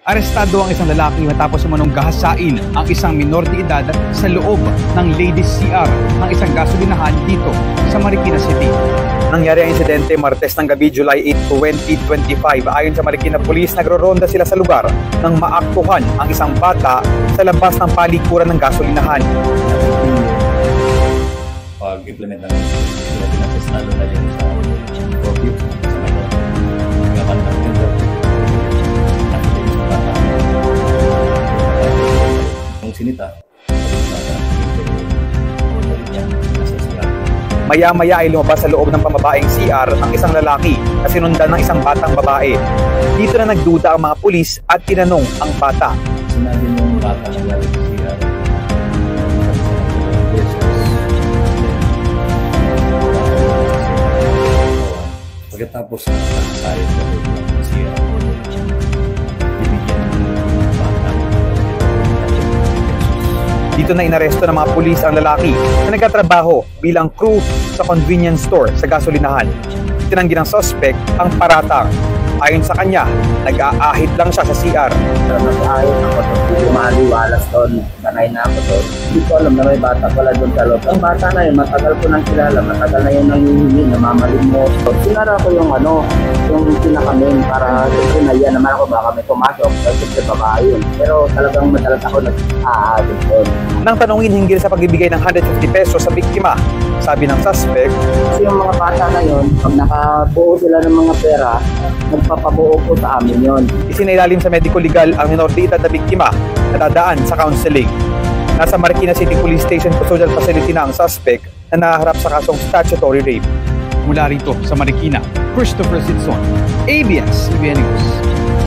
Arestado ang isang lalaki matapos umanong gahasain ang isang minor de edad sa loob ng Ladies CR ng isang gasolinahan dito sa Marikina City. Nangyari ang insidente Martes ng gabi, July 8, 2025. Ayon sa Marikina Police, nagro-ronda sila sa lugar nang maaktuhan ang isang bata sa labas ng palikuran ng gasolinahan. Pag-implement ng Pilipinas, lalo na yung sa curfew, sa mga kapantang tender, yung sinita, maya-maya ay lumabas sa loob ng pamabaeng CR ang isang lalaki na sinundan ng isang batang babae. Dito na nagduda ang mga pulis at tinanong ang bata. Sinabi ng bata na galing sa CR, pagkatapos na tayo sa loob ng CR, bibigyan ng bata. Dito na inaresto ng mga pulis ang lalaki na nagtatrabaho bilang crew sa convenience store sa gasolinahan. Tinanggi ng suspect ang paratang. Ayon sa kanya, nag-aahit lang siya sa CR. Nag-aahit ako doon. Hindi maliwalas doon. Sanay na ako doon. Hindi ko alam na may bata pala doon sa loob. Ang bata na yun, matagal ko nang kilala. Matagal na yun nangihingi, namamalimot. Sinara ko yung pinakamin para sinaya naman ako baka may pumasok. Kasi sa babae yun. Pero talagang madalas ako nag-aahit doon. Nang tanungin hinggil sa pagbibigay ng 150 pesos sa biktima, sabi ng suspect, kasi yung mga bata na yun, pag nakabuo sila ng mga pera, nagpapabuo po sa amin yun. Isinailalim sa medico legal ang minor de edad na biktima na dadaan sa counseling. Nasa Marikina City Police Station Custodial Facility na ang suspect na naharap sa kasong statutory rape. Mula rito sa Marikina, Christopher Sitson, ABS-CBN News.